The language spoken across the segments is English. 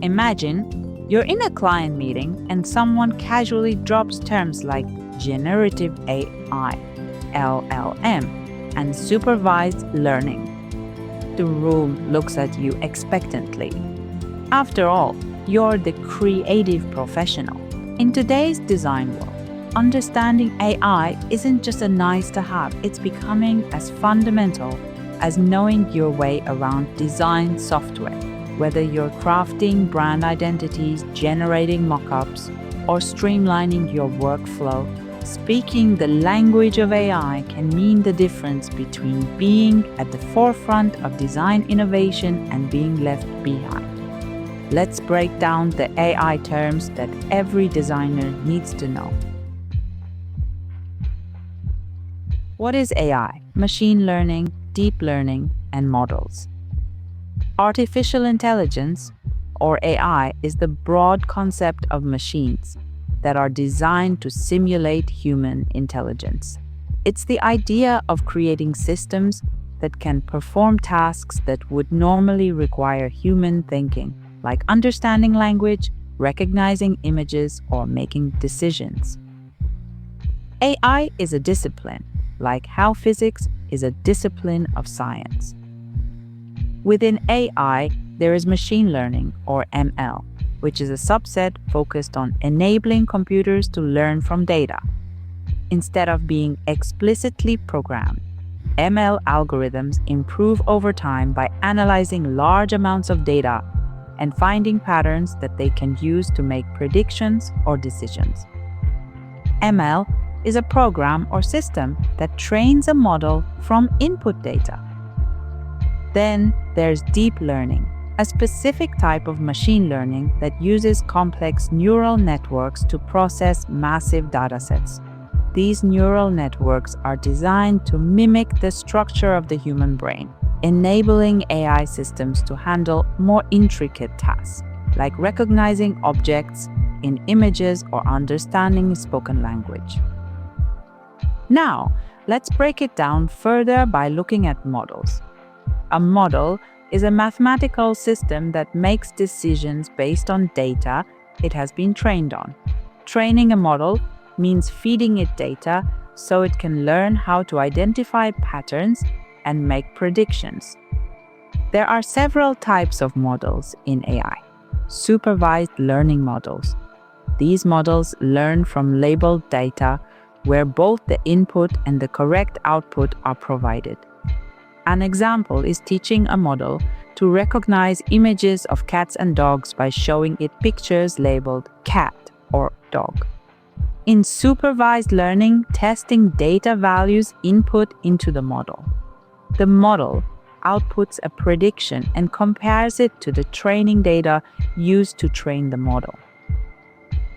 Imagine you're in a client meeting and someone casually drops terms like Generative AI, LLM, and Supervised Learning. The room looks at you expectantly. After all, you're the creative professional. In today's design world, understanding AI isn't just a nice to have, it's becoming as fundamental as knowing your way around design software. Whether you're crafting brand identities, generating mockups, or streamlining your workflow, speaking the language of AI can mean the difference between being at the forefront of design innovation and being left behind. Let's break down the AI terms that every designer needs to know. What is AI? Machine learning, deep learning, and models. Artificial intelligence, or AI, is the broad concept of machines that are designed to simulate human intelligence. It's the idea of creating systems that can perform tasks that would normally require human thinking, like understanding language, recognizing images, or making decisions. AI is a discipline, like how physics is a discipline of science. Within AI, there is machine learning, or ML, which is a subset focused on enabling computers to learn from data. Instead of being explicitly programmed, ML algorithms improve over time by analyzing large amounts of data and finding patterns that they can use to make predictions or decisions. ML is a program or system that trains a model from input data. Then there's deep learning, a specific type of machine learning that uses complex neural networks to process massive datasets. These neural networks are designed to mimic the structure of the human brain, enabling AI systems to handle more intricate tasks, like recognizing objects in images or understanding spoken language. Now, let's break it down further by looking at models. A model is a mathematical system that makes decisions based on data it has been trained on. Training a model means feeding it data so it can learn how to identify patterns and make predictions. There are several types of models in AI. Supervised learning models. These models learn from labeled data where both the input and the correct output are provided. An example is teaching a model to recognize images of cats and dogs by showing it pictures labeled cat or dog. In supervised learning, testing data values input into the model. The model outputs a prediction and compares it to the training data used to train the model.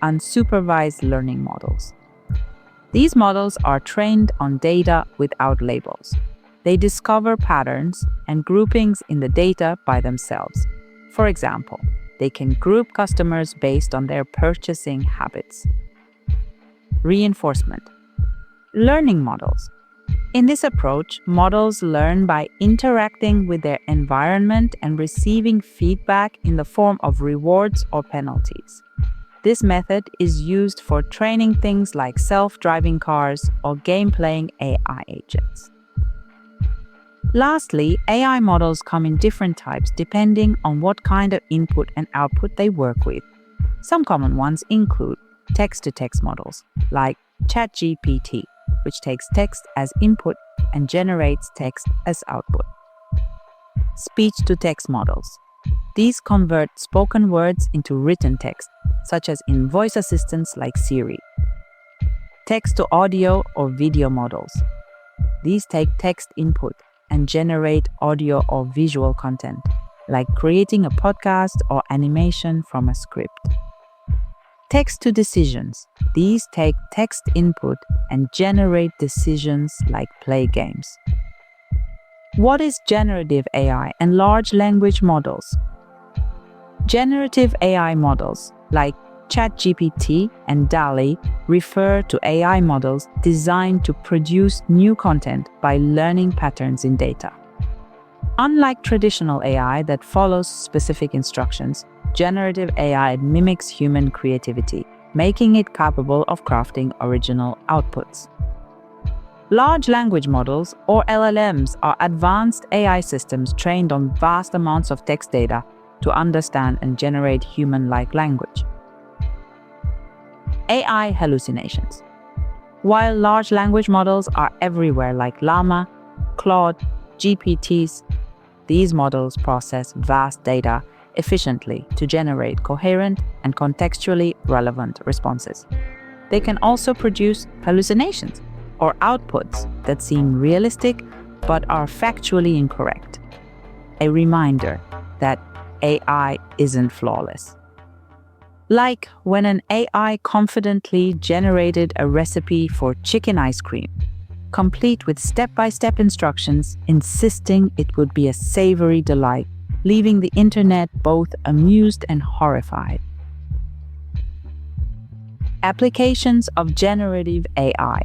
Unsupervised learning models. These models are trained on data without labels. They discover patterns and groupings in the data by themselves. For example, they can group customers based on their purchasing habits. Reinforcement. Learning models. In this approach, models learn by interacting with their environment and receiving feedback in the form of rewards or penalties. This method is used for training things like self-driving cars or game-playing AI agents. Lastly, AI models come in different types depending on what kind of input and output they work with. Some common ones include text-to-text models, like ChatGPT, which takes text as input and generates text as output. Speech-to-text models. These convert spoken words into written text, such as in voice assistants like Siri. Text-to-audio or video models. These take text input and generate audio or visual content, like creating a podcast or animation from a script. Text-to-decisions. These take text input and generate decisions like play games. What is generative AI and large language models? Generative AI models, like ChatGPT and DALL-E, refer to AI models designed to produce new content by learning patterns in data. Unlike traditional AI that follows specific instructions, generative AI mimics human creativity, making it capable of crafting original outputs. Large language models, or LLMs, are advanced AI systems trained on vast amounts of text data to understand and generate human-like language. AI hallucinations. While large language models are everywhere like Llama, Claude, GPTs, these models process vast data efficiently to generate coherent and contextually relevant responses. They can also produce hallucinations, or outputs that seem realistic but are factually incorrect. A reminder that AI isn't flawless. Like when an AI confidently generated a recipe for chicken ice cream, complete with step-by-step instructions, insisting it would be a savory delight, leaving the internet both amused and horrified. Applications of generative AI.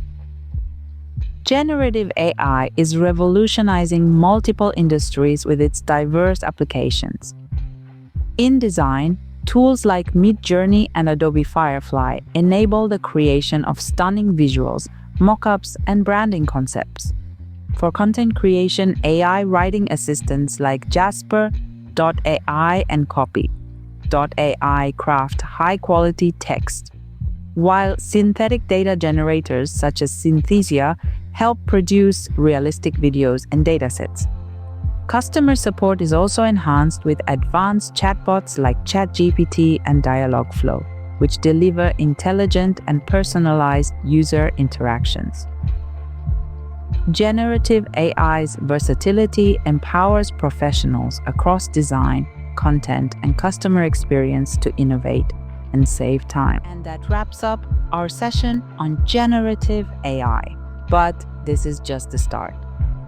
Generative AI is revolutionizing multiple industries with its diverse applications. In design, tools like Midjourney and Adobe Firefly enable the creation of stunning visuals, mockups, and branding concepts. For content creation, AI writing assistants like Jasper.ai and Copy.ai craft high-quality text, while synthetic data generators such as Synthesia help produce realistic videos and datasets. Customer support is also enhanced with advanced chatbots like ChatGPT and Dialogflow, which deliver intelligent and personalized user interactions. Generative AI's versatility empowers professionals across design, content, and customer experience to innovate and save time. And that wraps up our session on generative AI. But this is just the start.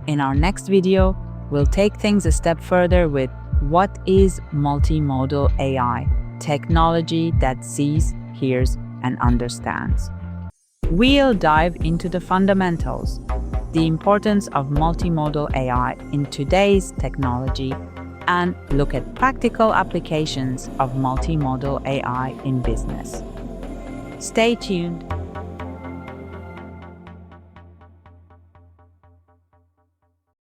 In our next video, we'll take things a step further with what is multimodal AI, technology that sees, hears, and understands. We'll dive into the fundamentals, the importance of multimodal AI in today's technology, and look at practical applications of multimodal AI in business. Stay tuned